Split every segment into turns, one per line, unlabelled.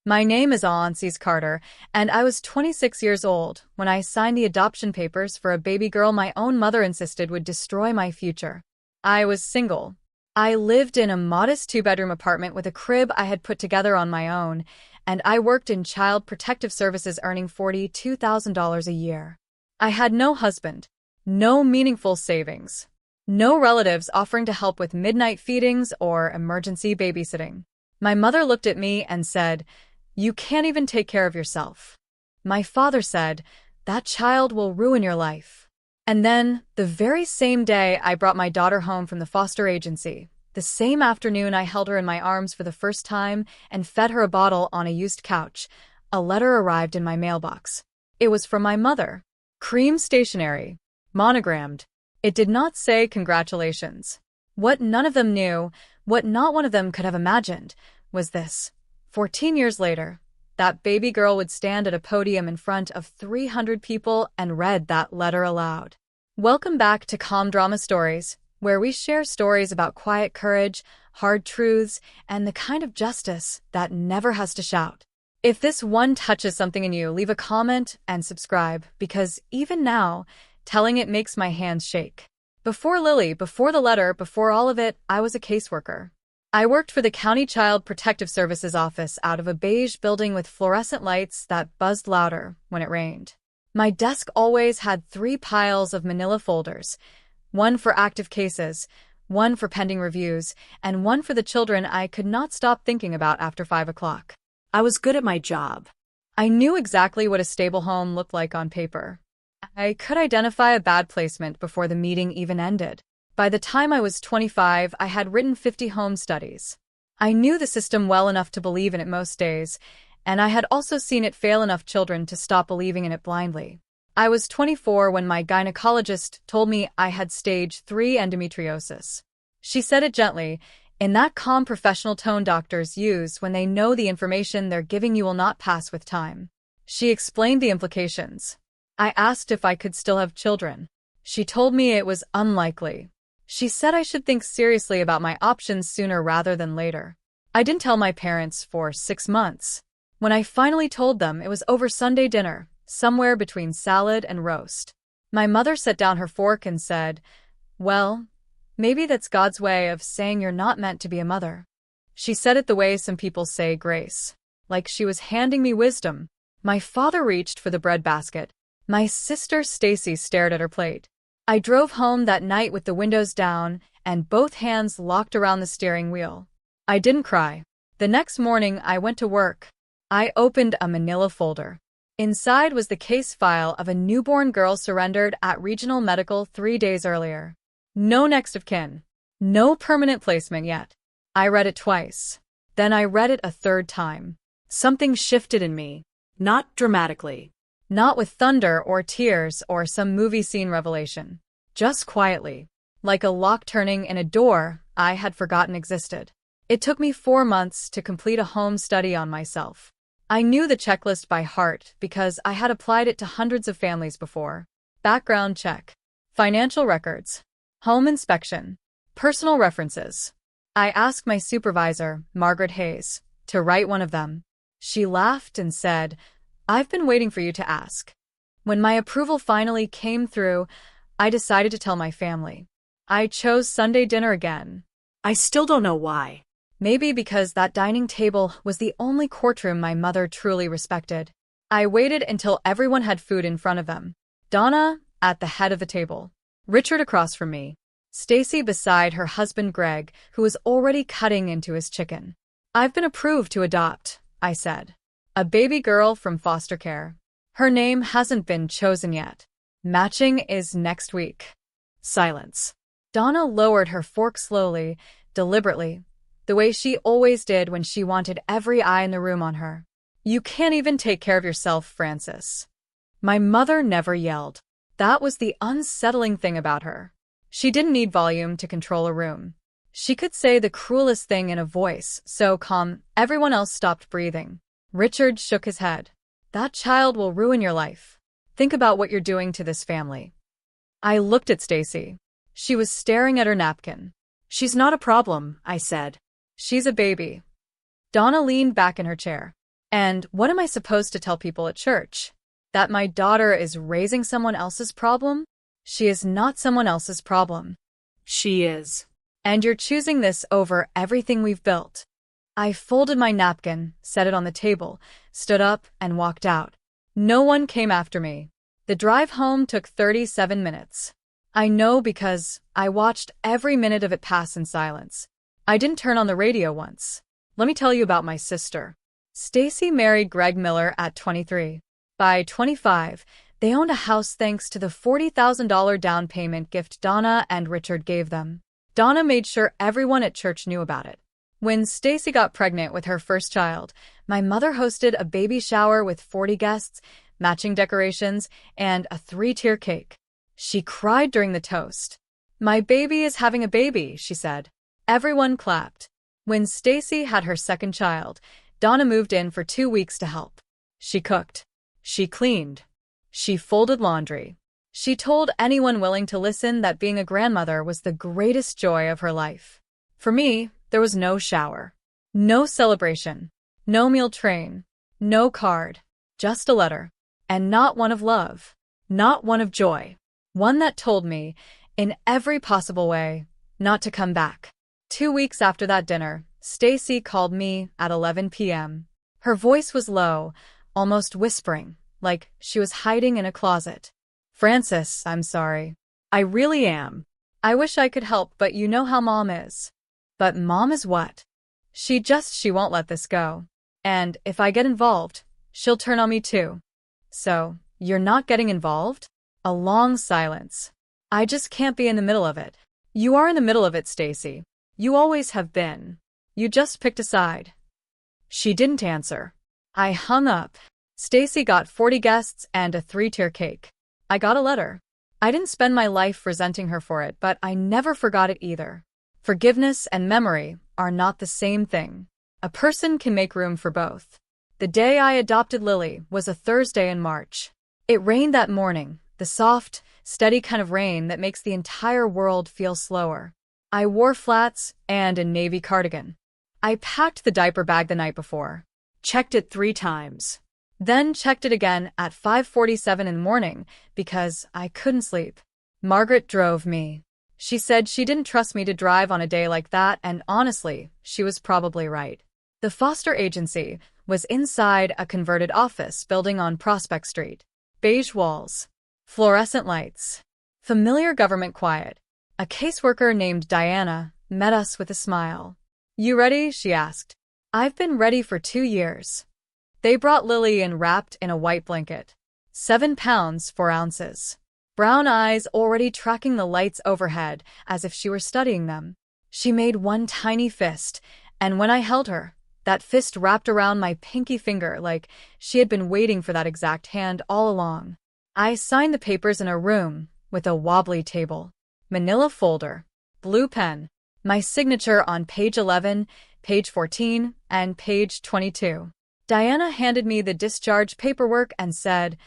My name is Auntie's Carter, and I was 26 years old when I signed the adoption papers for a baby girl my own mother insisted would destroy my future. I was single. I lived in a modest two-bedroom apartment with a crib I had put together on my own, and I worked in child protective services earning $42,000 a year. I had no husband, no meaningful savings, no relatives offering to help with midnight feedings or emergency babysitting. My mother looked at me and said, "You can't even take care of yourself." My father said, "That child will ruin your life." And then, the very same day I brought my daughter home from the foster agency, the same afternoon I held her in my arms for the first time and fed her a bottle on a used couch, a letter arrived in my mailbox. It was from my mother. Cream stationery. Monogrammed. It did not say congratulations. What none of them knew, what not one of them could have imagined, was this. 14 years later, that baby girl would stand at a podium in front of 300 people and read that letter aloud. Welcome back to Calm Drama Stories, where we share stories about quiet courage, hard truths, and the kind of justice that never has to shout. If this one touches something in you, leave a comment and subscribe, because even now, telling it makes my hands shake. Before Lily, before the letter, before all of it, I was a caseworker. I worked for the County Child Protective Services office out of a beige building with fluorescent lights that buzzed louder when it rained. My desk always had 3 piles of manila folders, one for active cases, one for pending reviews, and one for the children I could not stop thinking about after 5 o'clock.
I was good at my job.
I knew exactly what a stable home looked like on paper. I could identify a bad placement before the meeting even ended. By the time I was 25, I had written 50 home studies. I knew the system well enough to believe in it most days, and I had also seen it fail enough children to stop believing in it blindly. I was 24 when my gynecologist told me I had stage 3 endometriosis. She said it gently, in that calm professional tone doctors use when they know the information they're giving you will not pass with time. She explained the implications. I asked if I could still have children. She told me it was unlikely. She said I should think seriously about my options sooner rather than later. I didn't tell my parents for 6 months. When I finally told them, it was over Sunday dinner, somewhere between salad and roast. My mother set down her fork and said, "Well, maybe that's God's way of saying you're not meant to be a mother." She said it the way some people say grace, like she was handing me wisdom. My father reached for the bread basket. My sister Stacy stared at her plate. I drove home that night with the windows down and both hands locked around the steering wheel. I didn't cry. The next morning, I went to work. I opened a manila folder. Inside was the case file of a newborn girl surrendered at Regional Medical 3 days earlier. No next of kin. No permanent placement yet. I read it twice. Then I read it a third time. Something shifted in me.
Not dramatically.
Not with thunder or tears or some movie scene revelation. Just quietly. Like a lock turning in a door I had forgotten existed. It took me 4 months to complete a home study on myself. I knew the checklist by heart because I had applied it to hundreds of families before. Background check. Financial records. Home inspection. Personal references. I asked my supervisor, Margaret Hayes, to write one of them. She laughed and said, "I've been waiting for you to ask." When my approval finally came through, I decided to tell my family. I chose Sunday dinner again.
I still don't know why.
Maybe because that dining table was the only courtroom my mother truly respected. I waited until everyone had food in front of them. Donna, at the head of the table. Richard across from me. Stacy beside her husband Greg, who was already cutting into his chicken. "I've been approved to adopt," I said. "A baby girl from foster care. Her name hasn't been chosen yet. Matching is next week." Silence. Donna lowered her fork slowly, deliberately, the way she always did when she wanted every eye in the room on her. "You can't even take care of yourself, Francis." My mother never yelled. That was the unsettling thing about her. She didn't need volume to control a room. She could say the cruelest thing in a voice so calm everyone else stopped breathing. Richard shook his head. "That child will ruin your life. Think about what you're doing to this family." I looked at Stacy. She was staring at her napkin.
"She's not a problem," I said.
"She's a baby." Donna leaned back in her chair. And what am I supposed to tell people at church? That my daughter is raising someone else's problem? She is not someone else's problem.
She is.
And you're choosing this over everything we've built. I folded my napkin, set it on the table, stood up, and walked out. No one came after me. The drive home took 37 minutes. I know because I watched every minute of it pass in silence. I didn't turn on the radio once. Let me tell you about my sister. Stacy married Greg Miller at 23. By 25, they owned a house thanks to the $40,000 down payment gift Donna and Richard gave them. Donna made sure everyone at church knew about it. When Stacy got pregnant with her first child, my mother hosted a baby shower with 40 guests, matching decorations, and a 3-tier cake. She cried during the toast. "My baby is having a baby," she said. Everyone clapped. When Stacy had her second child, Donna moved in for 2 weeks to help. She cooked. She cleaned. She folded laundry. She told anyone willing to listen that being a grandmother was the greatest joy of her life. For me, there was no shower, no celebration, no meal train, no card, just a letter. And not one of love, not one of joy. One that told me, in every possible way, not to come back. 2 weeks after that dinner, Stacy called me at 11 p.m. Her voice was low, almost whispering, like she was hiding in a closet. "Frances, I'm sorry.
I really am.
I wish I could help, but you know how Mom is." "But Mom is what?" She won't let this go. And if I get involved, she'll turn on me too." "So, you're not getting involved?" A long silence. "I just can't be in the middle of it." "You are in the middle of it, Stacy. You always have been. You just picked a side." She didn't answer. I hung up. Stacy got 40 guests and a 3-tier cake. I got a letter. I didn't spend my life resenting her for it, but I never forgot it either. Forgiveness and memory are not the same thing. A person can make room for both. The day I adopted Lily was a Thursday in March. It rained that morning, the soft, steady kind of rain that makes the entire world feel slower. I wore flats and a navy cardigan. I packed the diaper bag the night before,
Checked it 3 times.
then checked it again at 5:47 in the morning because I couldn't sleep. Margaret drove me. She said she didn't trust me to drive on a day like that, and honestly, she was probably right. The foster agency was inside a converted office building on Prospect Street. Beige walls, fluorescent lights, familiar government quiet. A caseworker named Diana met us with a smile. "You ready?" she asked. "I've been ready for 2 years." They brought Lily in wrapped in a white blanket. 7 pounds, 4 ounces. Brown eyes already tracking the lights overhead as if she were studying them. She made one tiny fist, and when I held her, that fist wrapped around my pinky finger like she had been waiting for that exact hand all along. I signed the papers in a room with a wobbly table, manila folder, blue pen, my signature on page 11, page 14, and page 22. Diana handed me the discharge paperwork and said,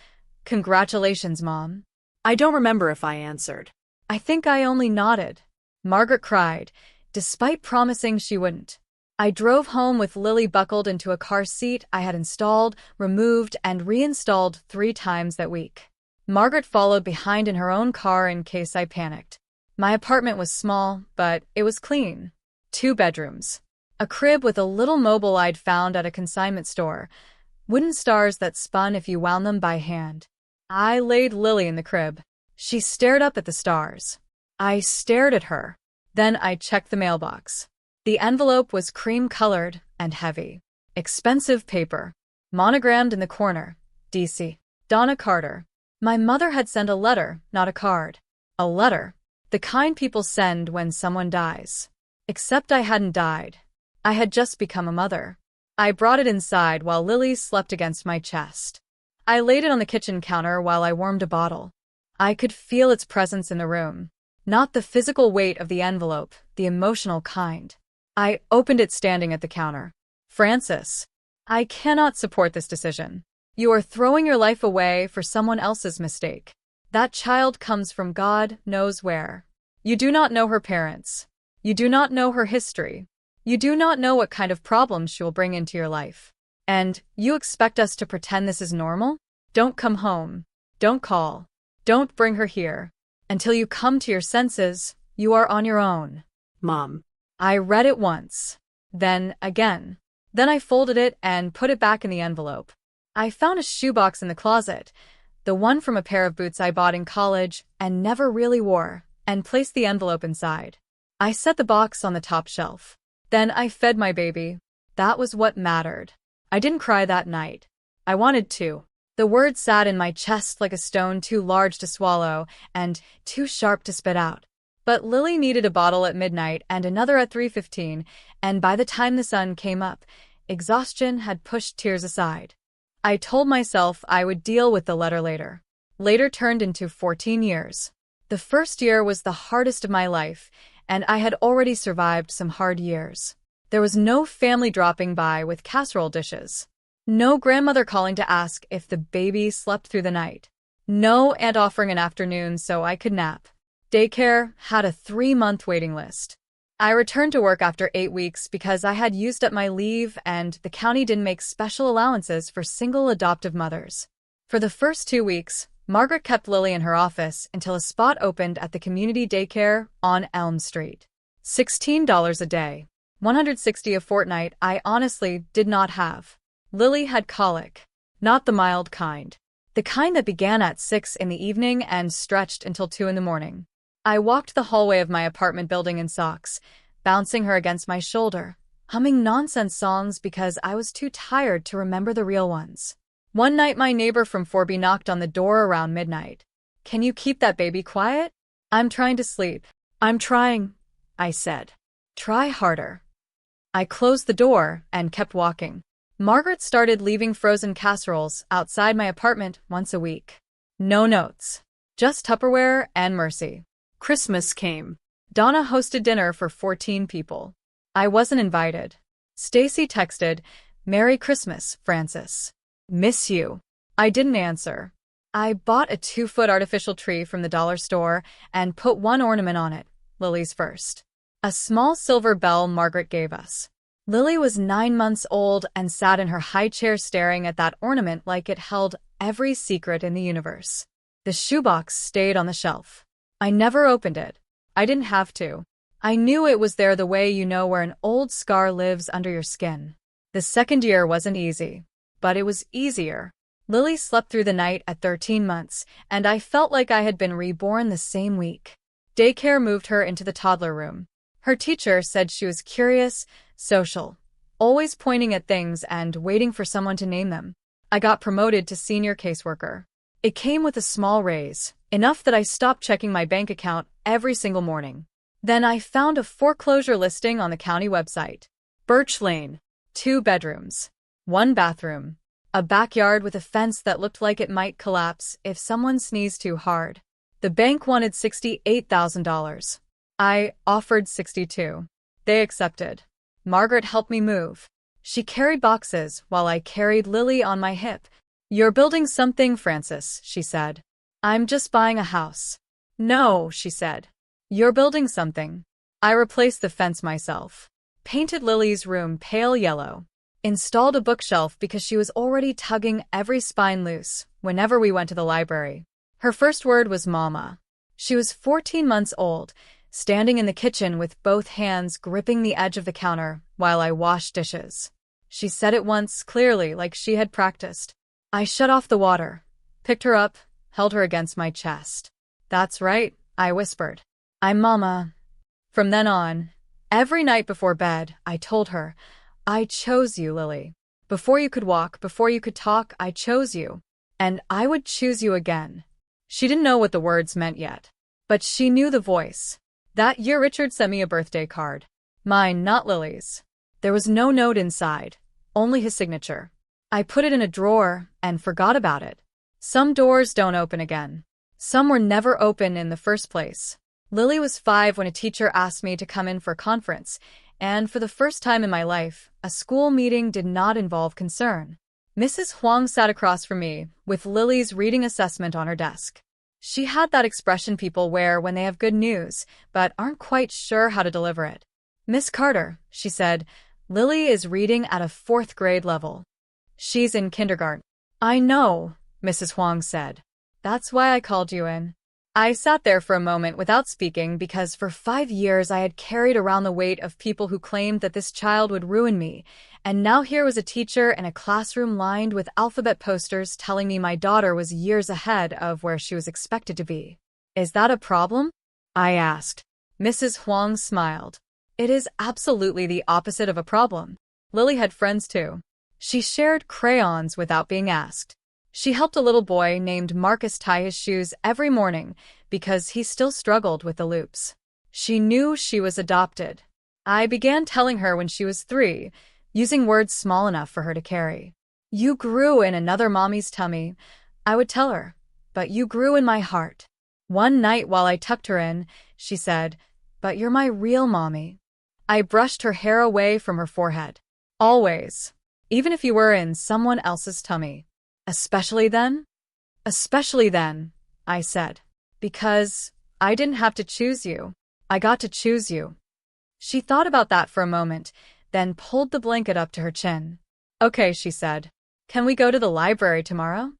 "Congratulations, Mom."
I don't remember if I answered.
I think I only nodded. Margaret cried, despite promising she wouldn't. I drove home with Lily buckled into a car seat I had installed, removed, and reinstalled 3 times that week. Margaret followed behind in her own car in case I panicked. My apartment was small, but it was clean. 2 bedrooms. A crib with a little mobile I'd found at a consignment store. Wooden stars that spun if you wound them by hand. I laid Lily in the crib. She stared up at the stars. I stared at her. Then I checked the mailbox. The envelope was cream-colored and heavy. Expensive paper. Monogrammed in the corner. D.C. Donna Carter. My mother had sent a letter, not a card. A letter. The kind people send when someone dies. Except I hadn't died. I had just become a mother. I brought it inside while Lily slept against my chest. I laid it on the kitchen counter while I warmed a bottle. I could feel its presence in the room. Not the physical weight of the envelope, the emotional kind. I opened it standing at the counter. "Frances, I cannot support this decision. You are throwing your life away for someone else's mistake. That child comes from God knows where. You do not know her parents. You do not know her history. You do not know what kind of problems she will bring into your life. And you expect us to pretend this is normal? Don't come home. Don't call. Don't bring her here. Until you come to your senses, you are on your own.
Mom.
I read it once. Then again. Then I folded it and put it back in the envelope. I found a shoebox in the closet, the one from a pair of boots I bought in college and never really wore, and placed the envelope inside. I set the box on the top shelf. Then I fed my baby. That was what mattered. I didn't cry that night. I wanted to. The words sat in my chest like a stone too large to swallow and too sharp to spit out. But Lily needed a bottle at midnight and another at 3:15, and by the time the sun came up, exhaustion had pushed tears aside. I told myself I would deal with the letter later. Later turned into 14 years. The first year was the hardest of my life, and I had already survived some hard years. There was no family dropping by with casserole dishes. No grandmother calling to ask if the baby slept through the night. No aunt offering an afternoon so I could nap. Daycare had a 3-month waiting list. I returned to work after 8 weeks because I had used up my leave and the county didn't make special allowances for single adoptive mothers. For the first 2 weeks, Margaret kept Lily in her office until a spot opened at the community daycare on Elm Street. $16 a day. $160 a fortnight I honestly did not have. Lily had colic. Not the mild kind. The kind that began at 6 in the evening and stretched until 2 in the morning. I walked the hallway of my apartment building in socks, bouncing her against my shoulder, humming nonsense songs because I was too tired to remember the real ones. One night my neighbor from 4B knocked on the door around midnight. "Can you keep that baby quiet? I'm trying to sleep."
I'm trying, I said.
"Try harder." I closed the door and kept walking. Margaret started leaving frozen casseroles outside my apartment once a week. No notes. Just Tupperware and mercy.
Christmas came.
Donna hosted dinner for 14 people. I wasn't invited. Stacy texted, "Merry Christmas, Francis. Miss you." I didn't answer. I bought a 2-foot artificial tree from the dollar store and put one ornament on it, Lily's first. A small silver bell Margaret gave us. Lily was 9 months old and sat in her high chair staring at that ornament like it held every secret in the universe. The shoebox stayed on the shelf. I never opened it. I didn't have to. I knew it was there the way you know where an old scar lives under your skin. The second year wasn't easy, but it was easier. Lily slept through the night at 13 months, and I felt like I had been reborn the same week. Daycare moved her into the toddler room. Her teacher said she was curious, social, always pointing at things and waiting for someone to name them. I got promoted to senior caseworker. It came with a small raise, enough that I stopped checking my bank account every single morning. Then I found a foreclosure listing on the county website. Birch Lane. 2 bedrooms. 1 bathroom. A backyard with a fence that looked like it might collapse if someone sneezed too hard. The bank wanted $68,000. I offered $62,000. They accepted. Margaret helped me move. She carried boxes while I carried Lily on my hip. "You're building something, Francis," she said. "I'm just buying a house." "No," she said. "You're building something." I replaced the fence myself. Painted Lily's room pale yellow. Installed a bookshelf because she was already tugging every spine loose whenever we went to the library. Her first word was Mama. She was 14 months old, standing in the kitchen with both hands gripping the edge of the counter while I washed dishes. She said it once clearly like she had practiced. I shut off the water, picked her up, held her against my chest. "That's right," I whispered. "I'm Mama." From then on, every night before bed, I told her, "I chose you, Lily. Before you could walk, before you could talk, I chose you. And I would choose you again." She didn't know what the words meant yet, but she knew the voice. That year Richard sent me a birthday card. Mine, not Lily's. There was no note inside, only his signature. I put it in a drawer and forgot about it. Some doors don't open again. Some were never open in the first place. Lily was 5 when a teacher asked me to come in for a conference, and for the first time in my life, a school meeting did not involve concern. Mrs. Huang sat across from me, with Lily's reading assessment on her desk. She had that expression people wear when they have good news, but aren't quite sure how to deliver it. "Miss Carter," she said, "Lily is reading at a 4th grade level." She's in kindergarten. I know, Mrs. Huang said. That's why I called you in. I sat there for a moment without speaking because for 5 years I had carried around the weight of people who claimed that this child would ruin me, and now here was a teacher in a classroom lined with alphabet posters telling me my daughter was years ahead of where she was expected to be. Is that a problem? I asked. Mrs. Huang smiled. It is absolutely the opposite of a problem. Lily had friends too. She shared crayons without being asked. She helped a little boy named Marcus tie his shoes every morning because he still struggled with the loops. She knew she was adopted. I began telling her when she was 3, using words small enough for her to carry. You grew in another mommy's tummy, I would tell her, but you grew in my heart. One night while I tucked her in, she said, but you're my real mommy. I brushed her hair away from her forehead. Always. Even if you were in someone else's tummy. Especially then? Especially then, I said. Because I didn't have to choose you. I got to choose you. She thought about that for a moment, then pulled the blanket up to her chin. Okay, she said. Can we go to the library tomorrow?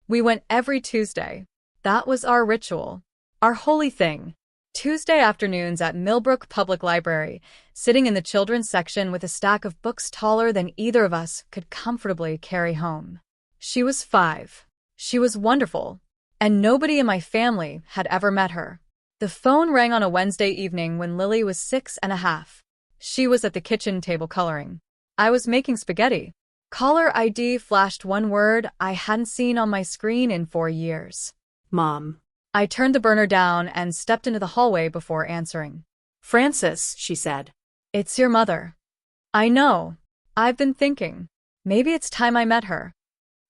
We went every Tuesday. That was our ritual. Our holy thing. Tuesday afternoons at Millbrook Public Library, sitting in the children's section with a stack of books taller than either of us could comfortably carry home. She was 5. She was wonderful, and nobody in my family had ever met her. The phone rang on a Wednesday evening when Lily was 6.5. She was at the kitchen table coloring. I was making spaghetti. Caller ID flashed one word I hadn't seen on my screen in 4 years.
Mom.
I turned the burner down and stepped into the hallway before answering.
Frances, she said.
It's your mother. I know. I've been thinking. Maybe it's time I met her.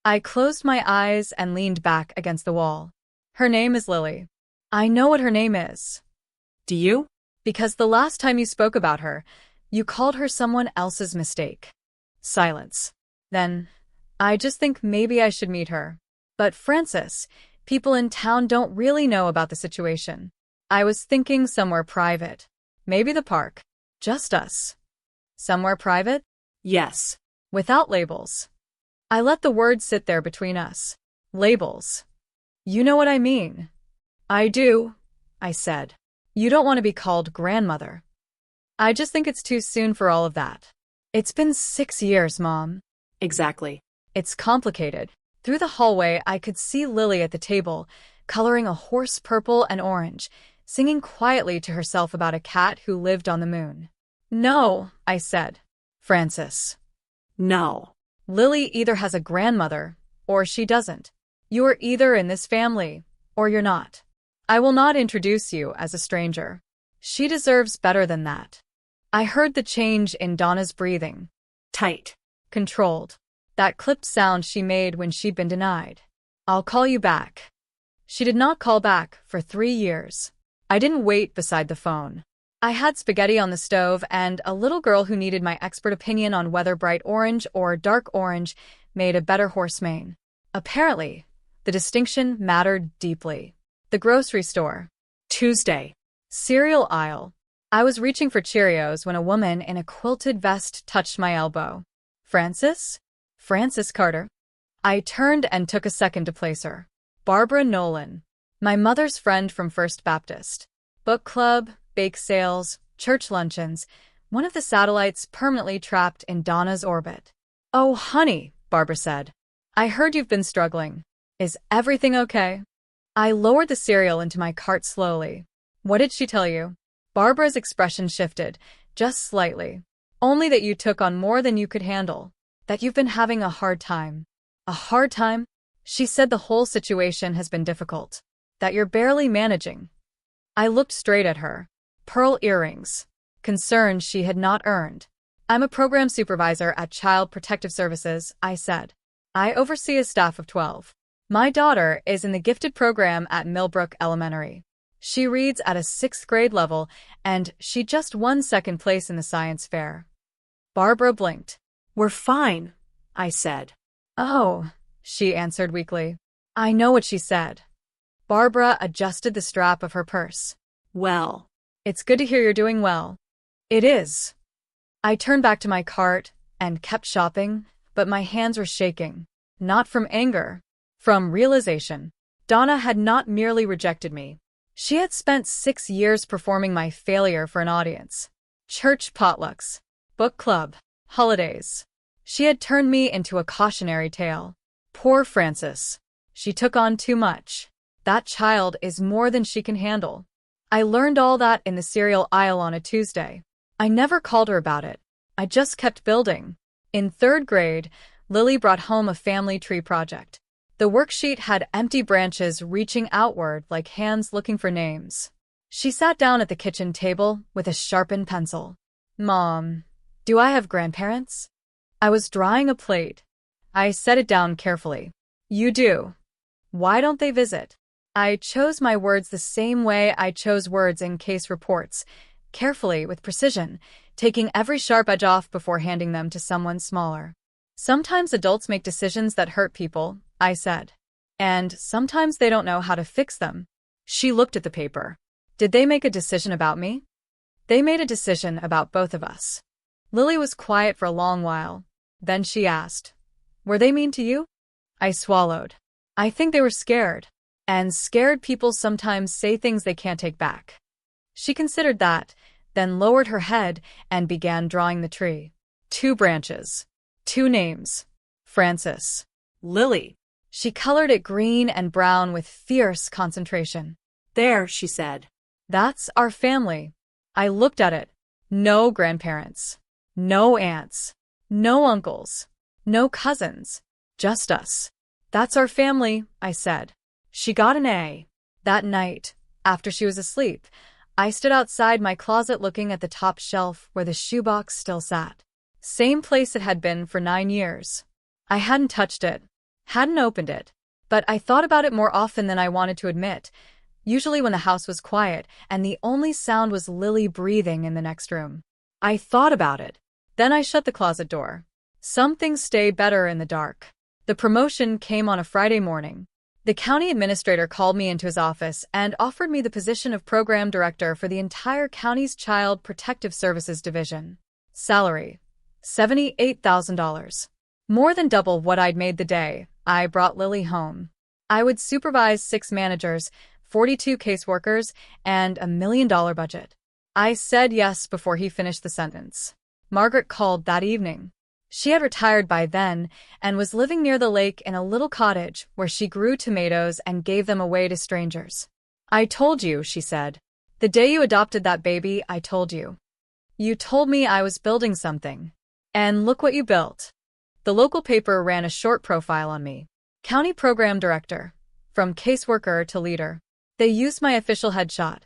I closed my eyes and leaned back against the wall. Her name is Lily. I know what her name is.
Do you?
Because the last time you spoke about her, you called her someone else's mistake. Silence. Then, I just think maybe I should meet her. But Frances, people in town don't really know about the situation. I was thinking somewhere private. Maybe the park. Just us. Somewhere private?
Yes.
Without labels. I let the words sit there between us. Labels. You know what I mean. I do, I said. You don't want to be called grandmother. I just think it's too soon for all of that. It's been 6 years, Mom.
Exactly.
It's complicated. Through the hallway, I could see Lily at the table, coloring a horse purple and orange, singing quietly to herself about a cat who lived on the moon. No, I said. Frances.
No.
Lily either has a grandmother, or she doesn't. You are either in this family, or you're not. I will not introduce you as a stranger. She deserves better than that. I heard the change in Donna's breathing.
Tight.
Controlled. That clipped sound she made when she'd been denied. I'll call you back. She did not call back for 3 years. I didn't wait beside the phone. I had spaghetti on the stove, and a little girl who needed my expert opinion on whether bright orange or dark orange made a better horse mane. Apparently, the distinction mattered deeply. The grocery store.
Tuesday.
Cereal aisle. I was reaching for Cheerios when a woman in a quilted vest touched my elbow. Frances? Frances Carter. I turned and took a second to place her. Barbara Nolan. My mother's friend from First Baptist. Book club, bake sales, church luncheons, one of the satellites permanently trapped in Donna's orbit. Oh, honey, Barbara said. I heard you've been struggling. Is everything okay? I lowered the cereal into my cart slowly. What did she tell you? Barbara's expression shifted, just slightly. Only that you took on more than you could handle. That you've been having a hard time. A hard time? She said the whole situation has been difficult. That you're barely managing. I looked straight at her. Pearl earrings. Concern she had not earned. I'm a program supervisor at Child Protective Services, I said. I oversee a staff of 12. My daughter is in the gifted program at Millbrook Elementary. She reads at a 6th grade level, and she just won 2nd place in the science fair. Barbara blinked.
We're fine, I said.
Oh, she answered weakly. I know what she said. Barbara adjusted the strap of her purse.
Well.
It's good to hear you're doing well. It is. I turned back to my cart and kept shopping, but my hands were shaking. Not from anger, from realization. Donna had not merely rejected me. She had spent 6 years performing my failure for an audience. Church potlucks, book club, holidays. She had turned me into a cautionary tale. Poor Frances. She took on too much. That child is more than she can handle. I learned all that in the cereal aisle on a Tuesday. I never called her about it. I just kept building. In 3rd grade, Lily brought home a family tree project. The worksheet had empty branches reaching outward like hands looking for names. She sat down at the kitchen table with a sharpened pencil. "Mom, do I have grandparents?" I was drying a plate. I set it down carefully. "You do. Why don't they visit?" I chose my words the same way I chose words in case reports, carefully, with precision, taking every sharp edge off before handing them to someone smaller. "Sometimes adults make decisions that hurt people," I said. "And sometimes they don't know how to fix them." She looked at the paper. "Did they make a decision about me?" "They made a decision about both of us." Lily was quiet for a long while. Then she asked, "Were they mean to you?" I swallowed. "I think they were scared. And scared people sometimes say things they can't take back." She considered that, then lowered her head and began drawing the tree. 2 branches. 2 names. Frances.
Lily.
She colored it green and brown with fierce concentration.
"There," she said.
"That's our family." I looked at it. No grandparents. No aunts. No uncles. No cousins. Just us. "That's our family," I said. She got an A. That night, after she was asleep, I stood outside my closet looking at the top shelf where the shoebox still sat. Same place it had been for 9 years. I hadn't touched it, hadn't opened it, but I thought about it more often than I wanted to admit, usually when the house was quiet and the only sound was Lily breathing in the next room. I thought about it. Then I shut the closet door. Some things stay better in the dark. The promotion came on a Friday morning. The county administrator called me into his office and offered me the position of program director for the entire county's Child Protective Services Division. Salary: $78,000. More than double what I'd made the day I brought Lily home. I would supervise 6 managers, 42 caseworkers, and $1 million budget. I said yes before he finished the sentence. Margaret called that evening. She had retired by then and was living near the lake in a little cottage where she grew tomatoes and gave them away to strangers. "I told you," she said. "The day you adopted that baby, I told you. You told me I was building something. And look what you built." The local paper ran a short profile on me. County Program Director. From caseworker to leader. They used my official headshot.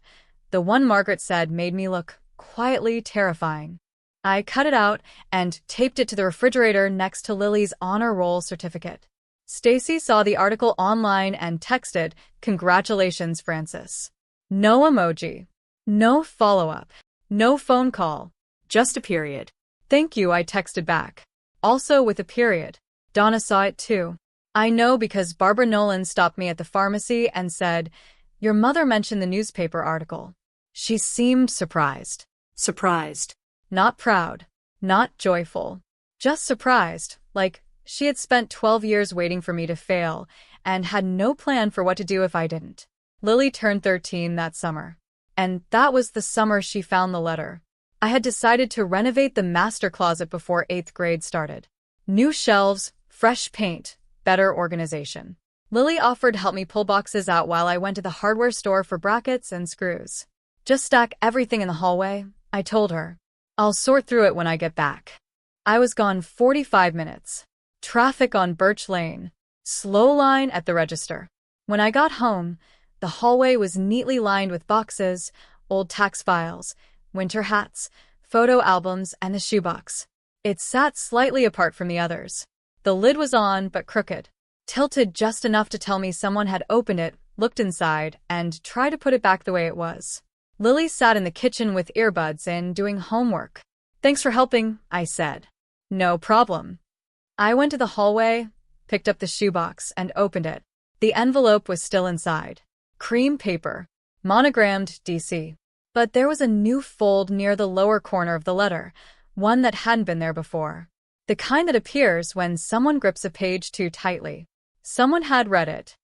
The one Margaret said made me look quietly terrifying. I cut it out and taped it to the refrigerator next to Lily's honor roll certificate. Stacy saw the article online and texted, "Congratulations, Frances." No emoji. No follow-up. No phone call. Just a period. "Thank you," I texted back. Also with a period. Donna saw it too. I know because Barbara Nolan stopped me at the pharmacy and said, "Your mother mentioned the newspaper article." She seemed surprised.
Surprised.
Not proud. Not joyful. Just surprised, like she had spent 12 years waiting for me to fail and had no plan for what to do if I didn't. Lily turned 13 that summer. And that was the summer she found the letter. I had decided to renovate the master closet before 8th grade started. New shelves, fresh paint, better organization. Lily offered to help me pull boxes out while I went to the hardware store for brackets and screws. "Just stack everything in the hallway," I told her. "I'll sort through it when I get back." I was gone 45 minutes. Traffic on Birch Lane. Slow line at the register. When I got home, the hallway was neatly lined with boxes, old tax files, winter hats, photo albums, and the shoebox. It sat slightly apart from the others. The lid was on but crooked, tilted just enough to tell me someone had opened it, looked inside, and tried to put it back the way it was. Lily sat in the kitchen with earbuds in, doing homework. "Thanks for helping," I said. "No problem." I went to the hallway, picked up the shoebox, and opened it. The envelope was still inside. Cream paper. Monogrammed DC. But there was a new fold near the lower corner of the letter, one that hadn't been there before. The kind that appears when someone grips a page too tightly. Someone had read it.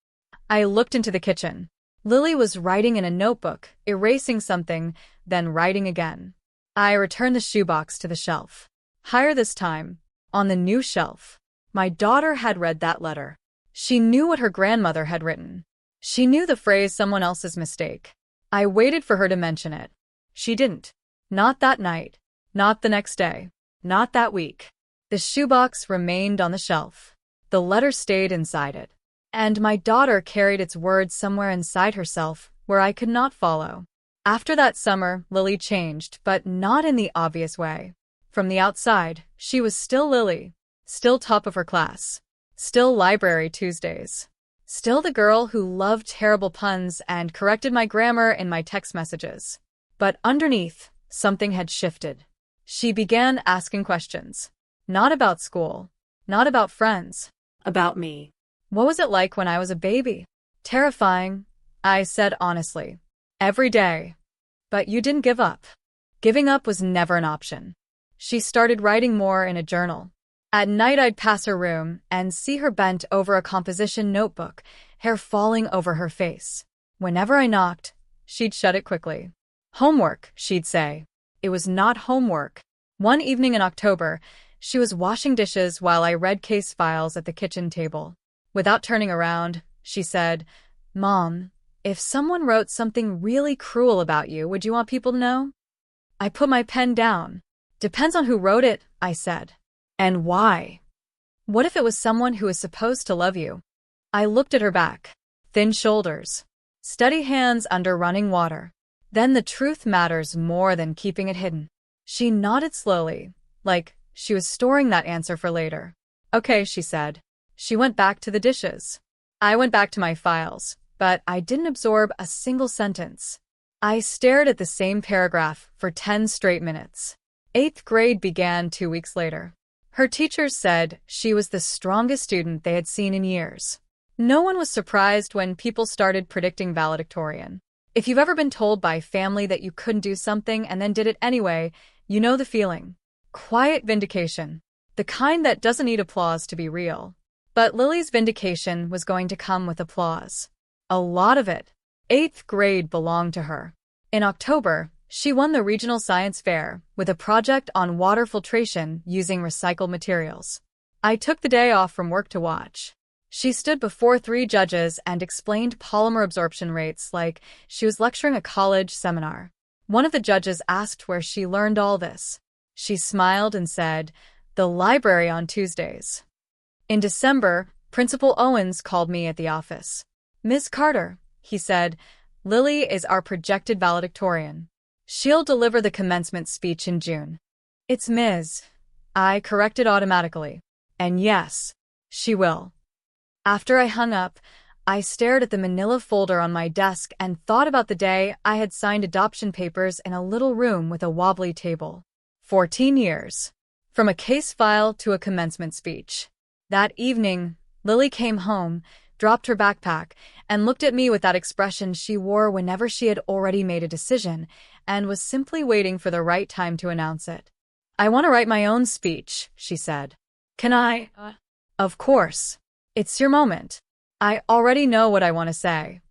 I looked into the kitchen. Lily was writing in a notebook, erasing something, then writing again. I returned the shoebox to the shelf. Higher this time, on the new shelf. My daughter had read that letter. She knew what her grandmother had written. She knew the phrase "someone else's mistake." I waited for her to mention it. She didn't. Not that night. Not the next day. Not that week. The shoebox remained on the shelf. The letter stayed inside it. And my daughter carried its words somewhere inside herself where I could not follow. After that summer, Lily changed, but not in the obvious way. From the outside, she was still Lily. Still top of her class. Still library Tuesdays. Still the girl who loved terrible puns and corrected my grammar in my text messages. But underneath, something had shifted. She began asking questions. Not about school. Not about friends.
About me.
What was it like when I was a baby? Terrifying, I said honestly. Every day. But you didn't give up. Giving up was never an option. She started writing more in a journal. At night I'd pass her room and see her bent over a composition notebook, hair falling over her face. Whenever I knocked, she'd shut it quickly. Homework, she'd say. It was not homework. One evening in October, she was washing dishes while I read case files at the kitchen table. Without turning around, she said, "Mom, if someone wrote something really cruel about you, would you want people to know?" I put my pen down. "Depends on who wrote it," I said. "And why? What if it was someone who was supposed to love you?" I looked at her back. Thin shoulders. Steady hands under running water. Then the truth matters more than keeping it hidden. She nodded slowly, like she was storing that answer for later. "Okay," she said. She went back to the dishes. I went back to my files, but I didn't absorb a single sentence. I stared at the same paragraph for 10 straight minutes. 8th grade began 2 weeks later. Her teachers said she was the strongest student they had seen in years. No one was surprised when people started predicting valedictorian. If you've ever been told by family that you couldn't do something and then did it anyway, you know the feeling. Quiet vindication. The kind that doesn't need applause to be real. But Lily's vindication was going to come with applause. A lot of it. 8th grade belonged to her. In October, she won the regional science fair with a project on water filtration using recycled materials. I took the day off from work to watch. She stood before 3 judges and explained polymer absorption rates like she was lecturing a college seminar. One of the judges asked where she learned all this. She smiled and said, "The library on Tuesdays." In December, Principal Owens called me at the office. "Ms. Carter," he said, "Lily is our projected valedictorian. She'll deliver the commencement speech in June." "It's Ms." I corrected automatically. "And yes, she will." After I hung up, I stared at the manila folder on my desk and thought about the day I had signed adoption papers in a little room with a wobbly table. 14 years. From a case file to a commencement speech. That evening, Lily came home, dropped her backpack, and looked at me with that expression she wore whenever she had already made a decision and was simply waiting for the right time to announce it. "I want to write my own speech," she said. "Can I?" "Of course. It's your moment." I already know what I want to say.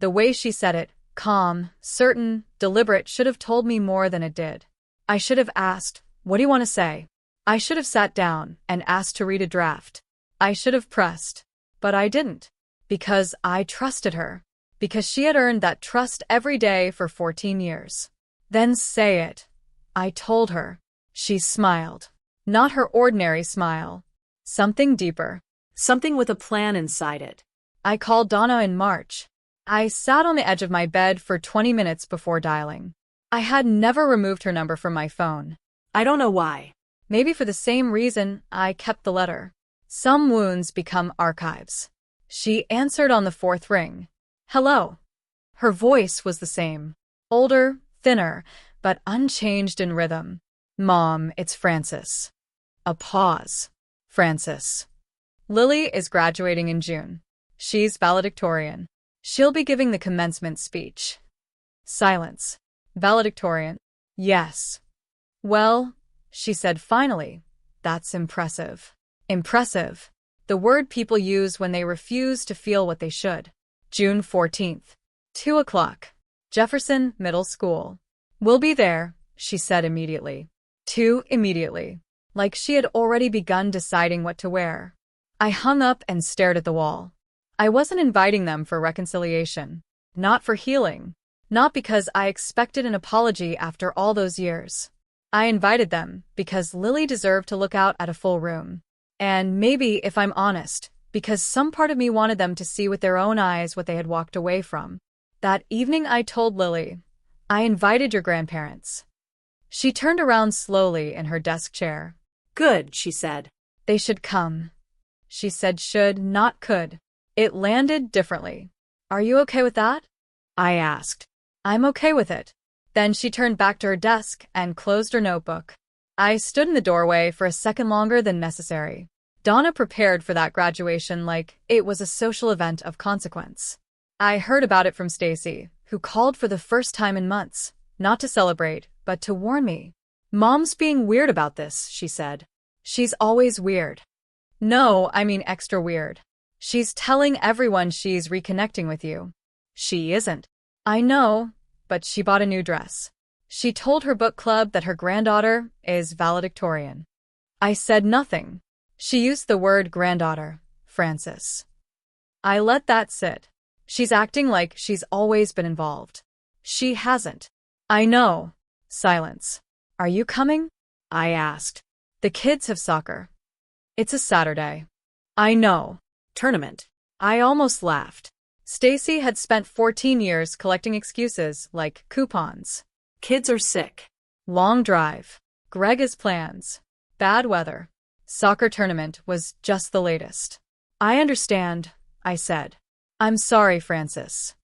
The way she said it, calm, certain, deliberate, should have told me more than it did. I should have asked, "What do you want to say?" I should have sat down and asked to read a draft. I should have pressed. But I didn't. Because I trusted her. Because she had earned that trust every day for 14 years. "Then say it," I told her. She smiled. Not her ordinary smile. Something deeper.
Something with a plan inside it.
I called Donna in March. I sat on the edge of my bed for 20 minutes before dialing. I had never removed her number from my phone.
I don't know why.
Maybe for the same reason I kept the letter. Some wounds become archives. She answered on the 4th ring. "Hello." Her voice was the same. Older, thinner, but unchanged in rhythm. "Mom, it's Francis." A pause. "Francis. Lily is graduating in June. She's valedictorian. She'll be giving the commencement speech." Silence. "Valedictorian?" "Yes." "Well," she said finally, That's impressive. Impressive. The word people use when they refuse to feel what they should. June 14th. 2 o'clock. Jefferson Middle School. We'll be there, she said immediately. Too immediately. Like she had already begun deciding what to wear. I hung up and stared at the wall. I wasn't inviting them for reconciliation. Not for healing. Not because I expected an apology after all those years. I invited them because Lily deserved to look out at a full room. And maybe, if I'm honest, because some part of me wanted them to see with their own eyes what they had walked away from. That evening I told Lily, I invited your grandparents. She turned around slowly in her desk chair.
Good, she said.
They should come. She said should, not could. It landed differently. Are you okay with that? I asked. I'm okay with it. Then she turned back to her desk and closed her notebook. I stood in the doorway for a second longer than necessary. Donna prepared for that graduation like it was a social event of consequence. I heard about it from Stacy, who called for the first time in months, not to celebrate, but to warn me. Mom's being weird about this, she said. She's always weird. No, I mean extra weird. She's telling everyone she's reconnecting with you. She isn't. I know, but she bought a new dress. She told her book club that her granddaughter is valedictorian. I said nothing. She used the word granddaughter, Francis. I let that sit. She's acting like she's always been involved. She hasn't. I know. Silence. Are you coming? I asked. The kids have soccer. It's a Saturday. I know.
Tournament.
I almost laughed. Stacy had spent 14 years collecting excuses like coupons.
Kids are sick.
Long drive. Greg has plans. Bad weather. Soccer tournament was just the latest. I understand, I said. I'm sorry, Francis.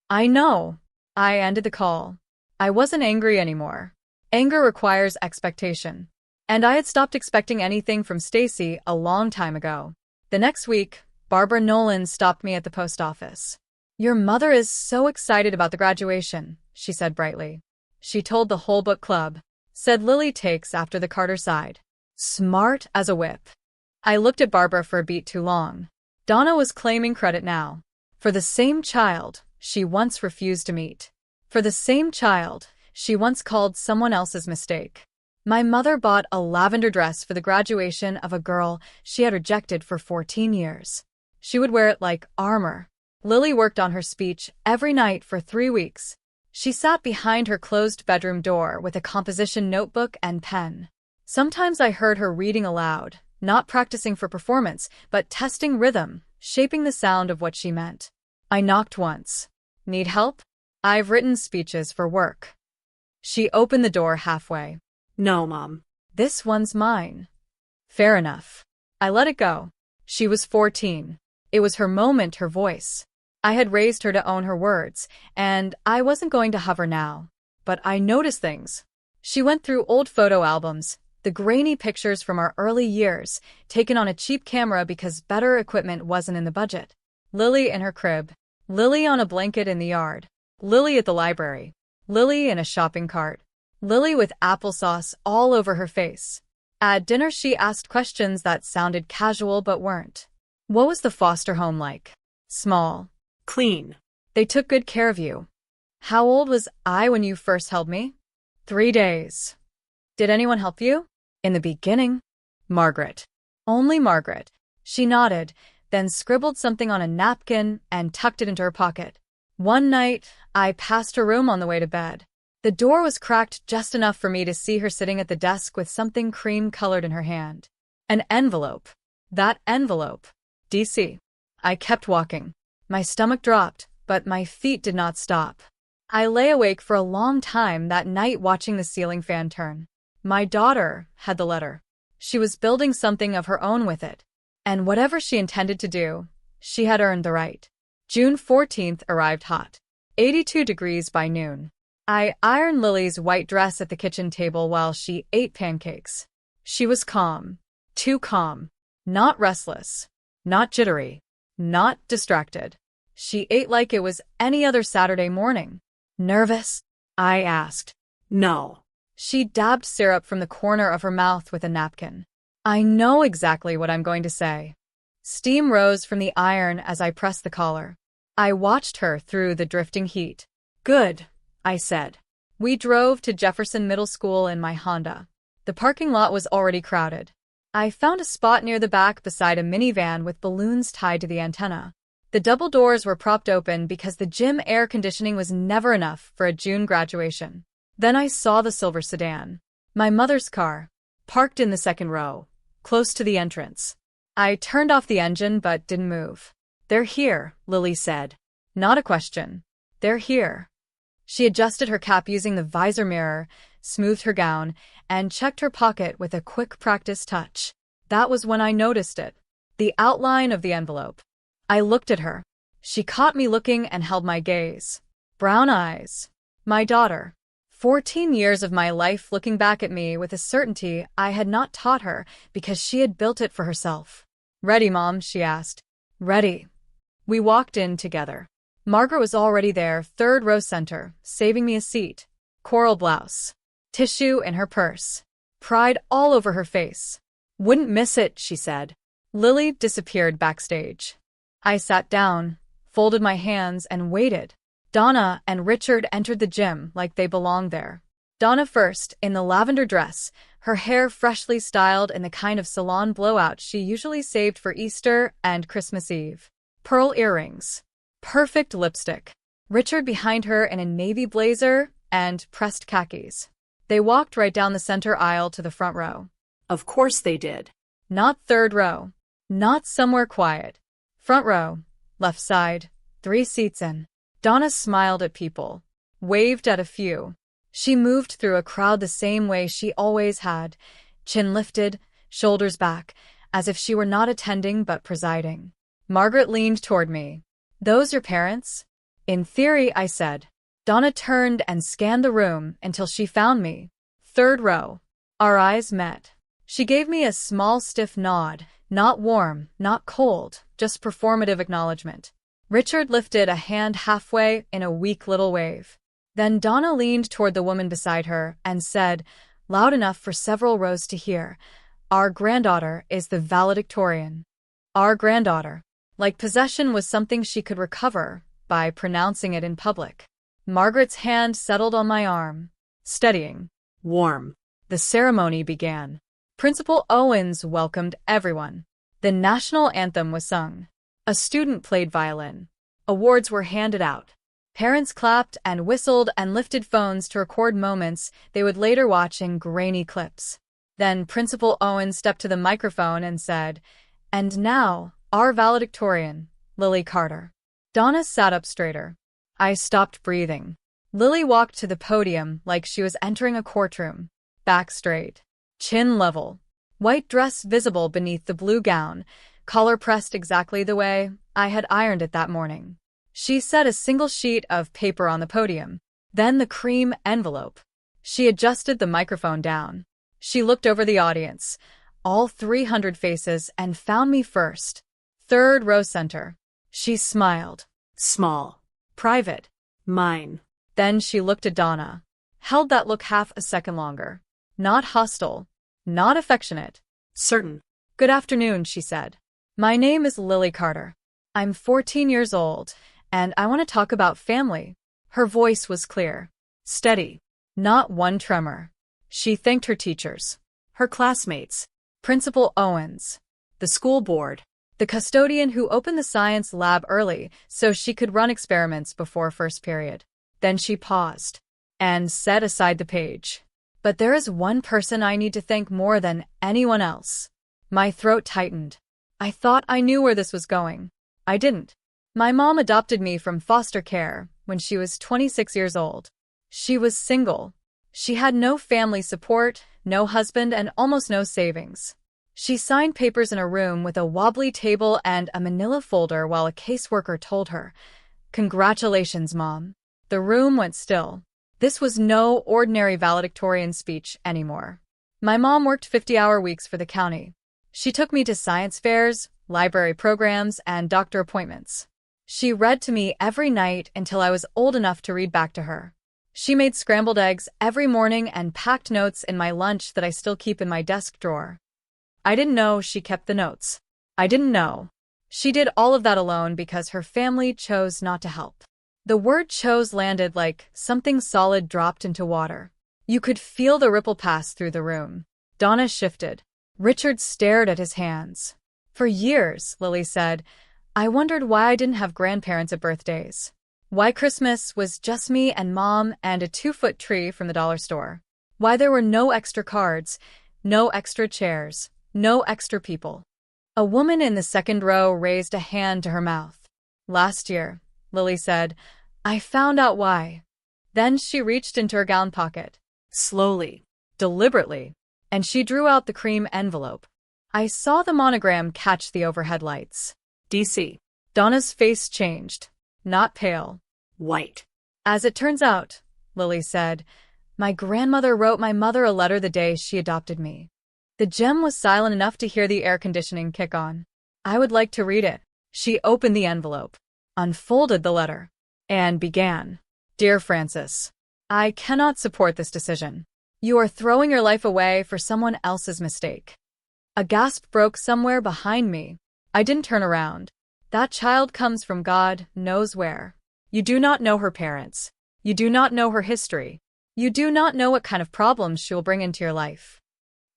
I know. I ended the call. I wasn't angry anymore. Anger requires expectation. And I had stopped expecting anything from Stacy a long time ago. The next week, Barbara Nolan stopped me at the post office. Your mother is so excited about the graduation, she said brightly. She told the whole book club, said Lily takes after the Carter side. Smart as a whip. I looked at Barbara for a beat too long. Donna was claiming credit now. For the same child she once refused to meet. For the same child she once called someone else's mistake. My mother bought a lavender dress for the graduation of a girl she had rejected for 14 years. She would wear it like armor. Lily worked on her speech every night for 3 weeks. She sat behind her closed bedroom door with a composition notebook and pen. Sometimes I heard her reading aloud, not practicing for performance, but testing rhythm, shaping the sound of what she meant. I knocked once. Need help? I've written speeches for work. She opened the door halfway.
No, Mom.
This one's mine. Fair enough. I let it go. She was 14. It was her moment, her voice. I had raised her to own her words, and I wasn't going to hover now. But I noticed things. She went through old photo albums, the grainy pictures from our early years, taken on a cheap camera because better equipment wasn't in the budget. Lily in her crib. Lily on a blanket in the yard. Lily at the library. Lily in a shopping cart. Lily with applesauce all over her face. At dinner she asked questions that sounded casual but weren't. What was the foster home like? Small.
Clean.
They took good care of you. How old was I when you first held me? 3 days. Did anyone help you? In the beginning? Margaret. Only Margaret. She nodded, then scribbled something on a napkin and tucked it into her pocket. One night, I passed her room on the way to bed. The door was cracked just enough for me to see her sitting at the desk with something cream-colored in her hand. An envelope. That envelope. DC. I kept walking. My stomach dropped, but my feet did not stop. I lay awake for a long time that night watching the ceiling fan turn. My daughter had the letter. She was building something of her own with it. And whatever she intended to do, she had earned the right. June 14th arrived hot. 82 degrees by noon. I ironed Lily's white dress at the kitchen table while she ate pancakes. She was calm. Too calm. Not restless. Not jittery. Not distracted. She ate like it was any other Saturday morning. Nervous? I asked.
No.
She dabbed syrup from the corner of her mouth with a napkin. I know exactly what I'm going to say. Steam rose from the iron as I pressed the collar. I watched her through the drifting heat. Good, I said. We drove to Jefferson Middle School in my Honda. The parking lot was already crowded. I found a spot near the back beside a minivan with balloons tied to the antenna. The double doors were propped open because the gym air conditioning was never enough for a June graduation. Then I saw the silver sedan. My mother's car, parked in the second row, close to the entrance. I turned off the engine but didn't move. They're here, Lily said. Not a question. They're here. She adjusted her cap using the visor mirror, smoothed her gown, and checked her pocket with a quick practice touch. That was when I noticed it. The outline of the envelope. I looked at her. She caught me looking and held my gaze. Brown eyes. My daughter. 14 years of my life looking back at me with a certainty I had not taught her because she had built it for herself. Ready, Mom? She asked. Ready. We walked in together. Margaret was already there, third row center, saving me a seat. Coral blouse. Tissue in her purse. Pride all over her face. Wouldn't miss it, she said. Lily disappeared backstage. I sat down, folded my hands, and waited. Donna and Richard entered the gym like they belonged there. Donna first, in the lavender dress, her hair freshly styled in the kind of salon blowout she usually saved for Easter and Christmas Eve. Pearl earrings. Perfect lipstick. Richard behind her in a navy blazer and pressed khakis. They walked right down the center aisle to the front row.
Of course they did.
Not third row. Not somewhere quiet. Front row. Left side. 3 seats in. Donna smiled at people. Waved at a few. She moved through a crowd the same way she always had. Chin lifted, shoulders back, as if she were not attending but presiding. Margaret leaned toward me. Those your parents? In theory, I said. Donna turned and scanned the room until she found me. Third row. Our eyes met. She gave me a small stiff nod, not warm, not cold, just performative acknowledgement. Richard lifted a hand halfway in a weak little wave. Then Donna leaned toward the woman beside her and said, loud enough for several rows to hear, Our granddaughter is the valedictorian. Our granddaughter. Like possession was something she could recover by pronouncing it in public. Margaret's hand settled on my arm. Steadying.
Warm.
The ceremony began. Principal Owens welcomed everyone. The national anthem was sung. A student played violin. Awards were handed out. Parents clapped and whistled and lifted phones to record moments they would later watch in grainy clips. Then Principal Owens stepped to the microphone and said, And now, our valedictorian, Lily Carter. Donna sat up straighter. I stopped breathing. Lily walked to the podium like she was entering a courtroom. Back straight. Chin level. White dress visible beneath the blue gown, collar pressed exactly the way I had ironed it that morning. She set a single sheet of paper on the podium, then the cream envelope. She adjusted the microphone down. She looked over the audience, all 300 faces, and found me first. Third row center. She smiled.
Small.
Private.
Mine.
Then she looked at Donna. Held that look half a second longer. Not hostile. Not affectionate.
Certain.
Good afternoon, she said. My name is Lily Carter. I'm 14 years old, and I want to talk about family. Her voice was clear. Steady. Not one tremor. She thanked her teachers. Her classmates. Principal Owens. The school board. The custodian who opened the science lab early so she could run experiments before first period. Then she paused and set aside the page. But there is one person I need to thank more than anyone else. My throat tightened. I thought I knew where this was going. I didn't. My mom adopted me from foster care when she was 26 years old. She was single. She had no family support, no husband, and almost no savings. She signed papers in a room with a wobbly table and a manila folder while a caseworker told her, Congratulations, Mom. The room went still. This was no ordinary valedictorian speech anymore. My mom worked 50-hour weeks for the county. She took me to science fairs, library programs, and doctor appointments. She read to me every night until I was old enough to read back to her. She made scrambled eggs every morning and packed notes in my lunch that I still keep in my desk drawer. I didn't know she kept the notes. I didn't know. She did all of that alone because her family chose not to help. The word chose landed like something solid dropped into water. You could feel the ripple pass through the room. Donna shifted. Richard stared at his hands. For years, Lily said, I wondered why I didn't have grandparents at birthdays. Why Christmas was just me and Mom and a 2-foot tree from the dollar store. Why there were no extra cards, no extra chairs, no extra people. A woman in the second row raised a hand to her mouth. Last year, Lily said, I found out why. Then she reached into her gown pocket.
Slowly.
Deliberately. And she drew out the cream envelope. I saw the monogram catch the overhead lights.
DC.
Donna's face changed. Not pale.
White.
As it turns out, Lily said, my grandmother wrote my mother a letter the day she adopted me. The gem was silent enough to hear the air conditioning kick on. I would like to read it. She opened the envelope, unfolded the letter, and began. Dear Francis, I cannot support this decision. You are throwing your life away for someone else's mistake. A gasp broke somewhere behind me. I didn't turn around. That child comes from God knows where. You do not know her parents. You do not know her history. You do not know what kind of problems she will bring into your life.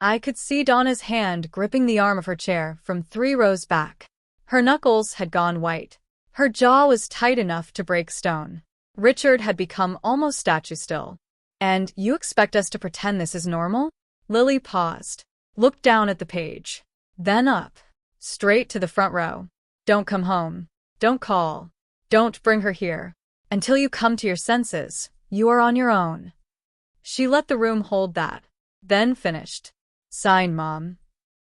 I could see Donna's hand gripping the arm of her chair from 3 rows back. Her knuckles had gone white. Her jaw was tight enough to break stone. Richard had become almost statue still. And you expect us to pretend this is normal? Lily paused, looked down at the page, then up, straight to the front row. Don't come home. Don't call. Don't bring her here. Until you come to your senses, you are on your own. She let the room hold that, then finished. Sign, Mom.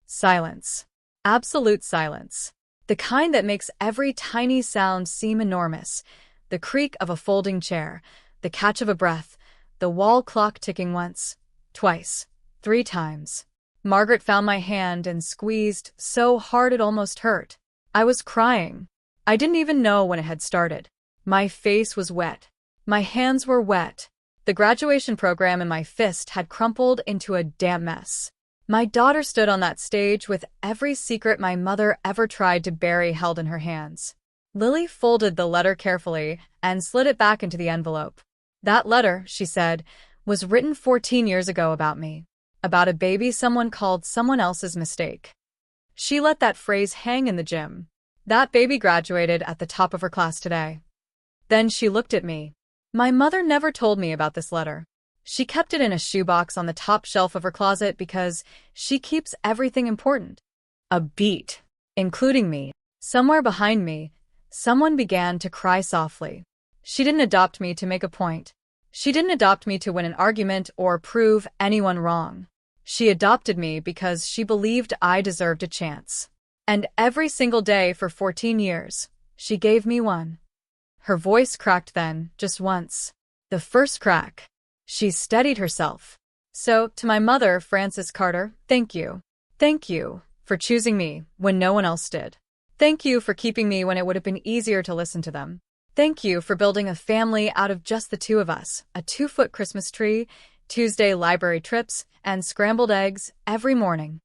Silence. Absolute silence. The kind that makes every tiny sound seem enormous. The creak of a folding chair, the catch of a breath, the wall clock ticking once, twice, 3 times. Margaret found my hand and squeezed so hard it almost hurt. I was crying. I didn't even know when it had started. My face was wet. My hands were wet. The graduation program in my fist had crumpled into a damp mess. My daughter stood on that stage with every secret my mother ever tried to bury held in her hands. Lily folded the letter carefully and slid it back into the envelope. That letter, she said, was written 14 years ago about me. About a baby someone called someone else's mistake. She let that phrase hang in the gym. That baby graduated at the top of her class today. Then she looked at me. My mother never told me about this letter. She kept it in a shoebox on the top shelf of her closet because she keeps everything important. A beat, including me. Somewhere behind me, someone began to cry softly. She didn't adopt me to make a point. She didn't adopt me to win an argument or prove anyone wrong. She adopted me because she believed I deserved a chance. And every single day for 14 years, she gave me one. Her voice cracked then, just once. The first crack. She steadied herself. So, to my mother, Frances Carter, thank you. Thank you for choosing me when no one else did. Thank you for keeping me when it would have been easier to listen to them. Thank you for building a family out of just the 2 of us, a 2-foot Christmas tree, Tuesday library trips, and scrambled eggs every morning.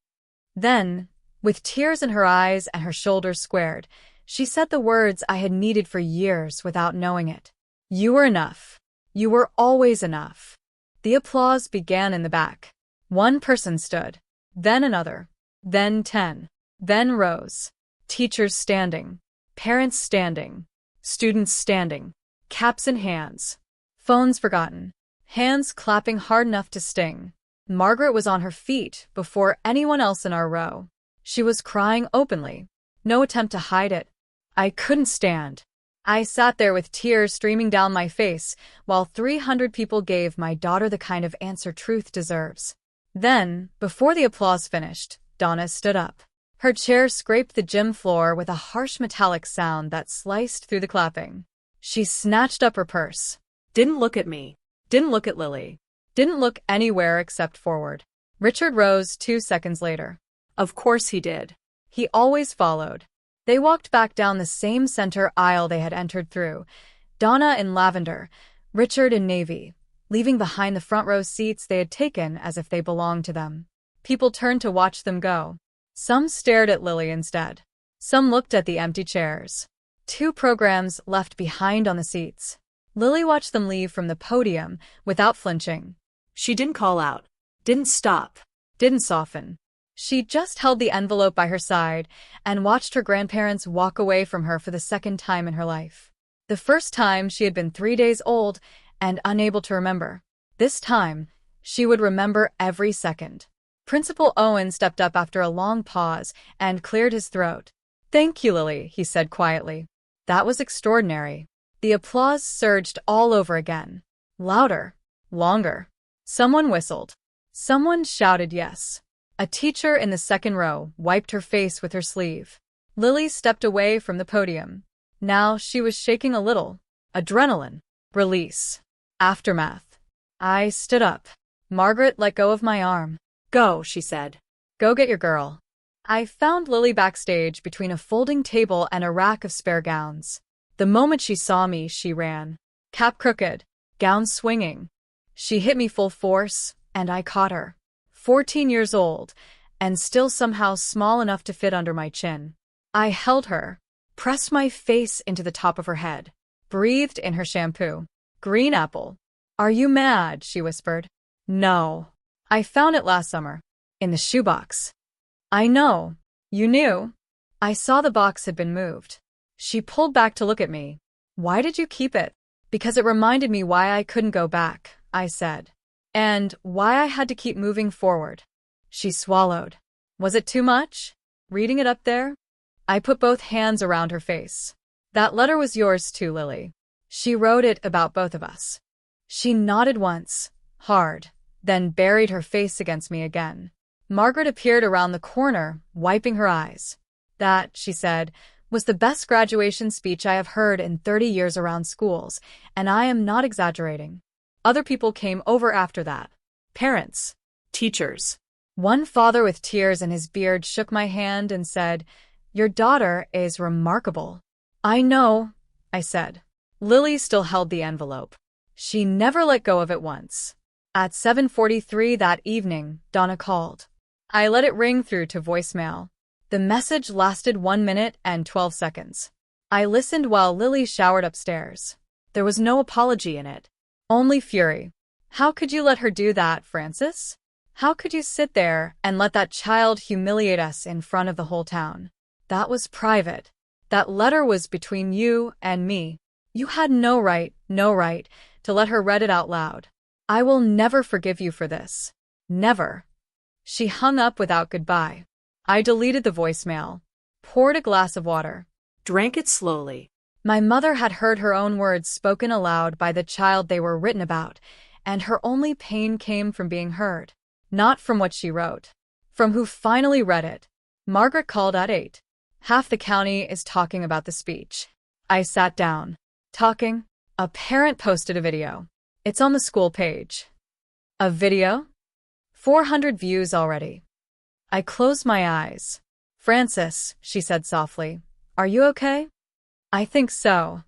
Then, with tears in her eyes and her shoulders squared, she said the words I had needed for years without knowing it. You were enough. You were always enough. The applause began in the back. One person stood, then another, then 10, then rows. Teachers standing, parents standing, students standing, caps in hands, phones forgotten, hands clapping hard enough to sting. Margaret was on her feet before anyone else in our row. She was crying openly. No attempt to hide it. I couldn't stand. I sat there with tears streaming down my face while 300 people gave my daughter the kind of answer truth deserves. Then, before the applause finished, Donna stood up. Her chair scraped the gym floor with a harsh metallic sound that sliced through the clapping. She snatched up her purse.
Didn't look at me.
Didn't look at Lily. Didn't look anywhere except forward. Richard rose 2 seconds later.
Of course he did.
He always followed. They walked back down the same center aisle they had entered through, Donna in lavender, Richard in navy, leaving behind the front row seats they had taken as if they belonged to them. People turned to watch them go. Some stared at Lily instead. Some looked at the empty chairs. 2 programs left behind on the seats. Lily watched them leave from the podium without flinching.
She didn't call out. Didn't stop.
Didn't soften. She just held the envelope by her side and watched her grandparents walk away from her for the second time in her life. The first time she had been 3 days old and unable to remember. This time, she would remember every second. Principal Owen stepped up after a long pause and cleared his throat. "Thank you, Lily," he said quietly. That was extraordinary. The applause surged all over again. Louder. Longer. Someone whistled. Someone shouted yes. A teacher in the second row wiped her face with her sleeve. Lily stepped away from the podium. Now she was shaking a little. Adrenaline. Release. Aftermath. I stood up. Margaret let go of my arm.
"Go," she said.
"Go get your girl." I found Lily backstage between a folding table and a rack of spare gowns. The moment she saw me, she ran. Cap crooked. Gown swinging. She hit me full force, and I caught her. 14 years old, and still somehow small enough to fit under my chin. I held her, pressed my face into the top of her head, breathed in her shampoo. "Green apple." "Are you mad?" she whispered. "No. I found it last summer. In the shoebox." "I know. You knew." I saw the box had been moved. She pulled back to look at me. "Why did you keep it?" "Because it reminded me why I couldn't go back," I said. "And why I had to keep moving forward." She swallowed. "Was it too much? Reading it up there?" I put both hands around her face. "That letter was yours too, Lily. She wrote it about both of us." She nodded once, hard, then buried her face against me again. Margaret appeared around the corner, wiping her eyes. "That," she said, "was the best graduation speech I have heard in 30 years around schools, and I am not exaggerating." Other people came over after that. Parents.
Teachers.
One father with tears in his beard shook my hand and said, "Your daughter is remarkable." "I know," I said. Lily still held the envelope. She never let go of it once. At 7:43 that evening, Donna called. I let it ring through to voicemail. The message lasted 1 minute and 12 seconds. I listened while Lily showered upstairs. There was no apology in it. Only fury. "How could you let her do that, Francis? How could you sit there and let that child humiliate us in front of the whole town? That was private. That letter was between you and me. You had no right to let her read it out loud. I will never forgive you for this. Never." She hung up without goodbye. I deleted the voicemail, poured a glass of water,
Drank it slowly.
My mother had heard her own words spoken aloud by the child they were written about, and her only pain came from being heard, not from what she wrote, from who finally read it. Margaret called at 8. "Half the county is talking about the speech." I sat down. Talking? A parent posted a video. It's on the school page. A video? 400 views already. I closed my eyes. "Francis," she said softly, "are you okay?" "I think so."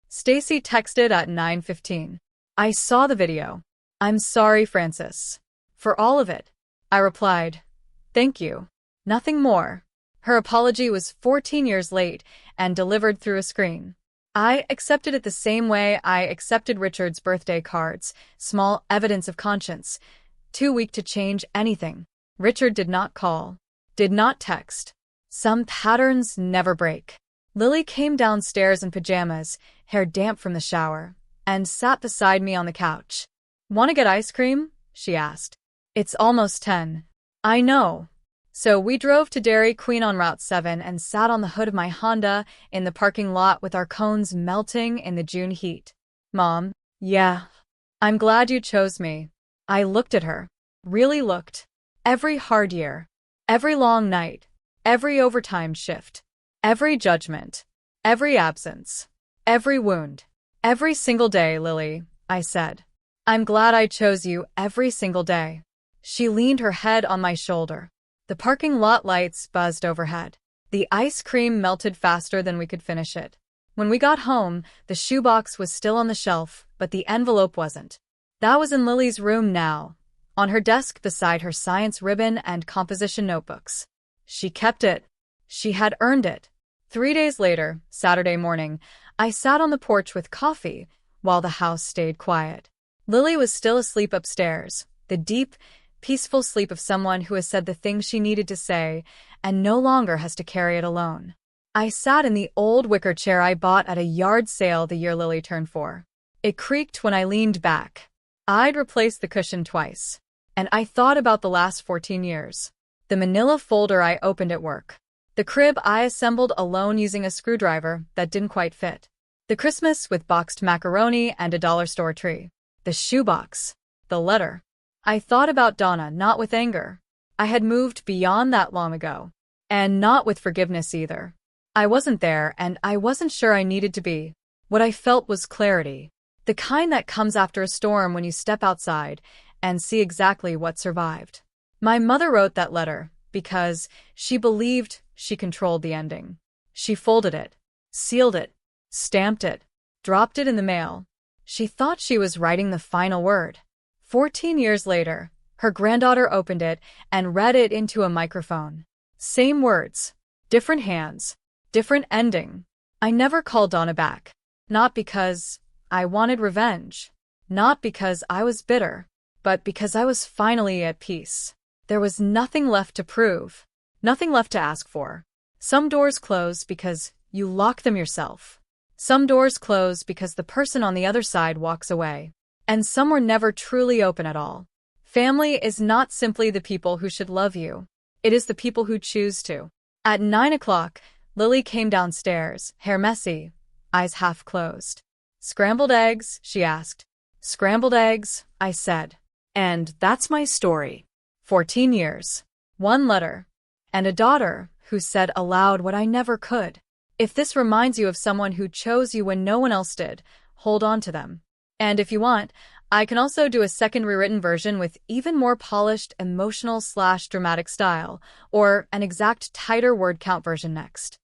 Stacy texted at 9:15. I saw the video. "I'm sorry, Francis. For all of it." I replied, "Thank you. Nothing more." Her apology was 14 years late and delivered through a screen. I accepted it the same way I accepted Richard's birthday cards, small evidence of conscience, too weak to change anything. Richard did not call, did not text. Some patterns never break. Lily came downstairs in pajamas, hair damp from the shower, and sat beside me on the couch. "Want to get ice cream?" she asked. "It's almost 10. "I know." So we drove to Dairy Queen on Route 7 and sat on the hood of my Honda in the parking lot with our cones melting in the June heat. "Mom, yeah. I'm glad you chose me." I looked at her. Really looked. Every hard year. Every long night. Every overtime shift. Every judgment. Every absence. Every wound. "Every single day, Lily," I said. "I'm glad I chose you every single day." She leaned her head on my shoulder. The parking lot lights buzzed overhead. The ice cream melted faster than we could finish it. When we got home, the shoebox was still on the shelf, but the envelope wasn't. That was in Lily's room now, on her desk beside her science ribbon and composition notebooks. She kept it. She had earned it. 3 days later, Saturday morning, I sat on the porch with coffee while the house stayed quiet. Lily was still asleep upstairs, the deep, peaceful sleep of someone who has said the things she needed to say and no longer has to carry it alone. I sat in the old wicker chair I bought at a yard sale the year Lily turned 4. It creaked when I leaned back. I'd replaced the cushion twice. And I thought about the last 14 years. The manila folder I opened at work. The crib I assembled alone using a screwdriver that didn't quite fit. The Christmas with boxed macaroni and a dollar store tree. The shoebox. The letter. I thought about Donna not with anger. I had moved beyond that long ago. And not with forgiveness either. I wasn't there, and I wasn't sure I needed to be. What I felt was clarity. The kind that comes after a storm when you step outside and see exactly what survived. My mother wrote that letter because she believed she controlled the ending. She folded it, sealed it, stamped it, dropped it in the mail. She thought she was writing the final word. 14 years later, her granddaughter opened it and read it into a microphone. Same words, different hands, different ending. I never called Donna back. Not because I wanted revenge. Not because I was bitter. But because I was finally at peace. There was nothing left to prove. Nothing left to ask for. Some doors close because you lock them yourself. Some doors close because the person on the other side walks away. And some were never truly open at all. Family is not simply the people who should love you. It is the people who choose to. At 9 o'clock, Lily came downstairs, hair messy, eyes half closed. "Scrambled eggs?" she asked. "Scrambled eggs," I said. And that's my story. 14 years. One letter. And a daughter who said aloud what I never could. If this reminds you of someone who chose you when no one else did, hold on to them. And if you want, I can also do a second rewritten version with even more polished emotional/dramatic style, or an exact tighter word count version next.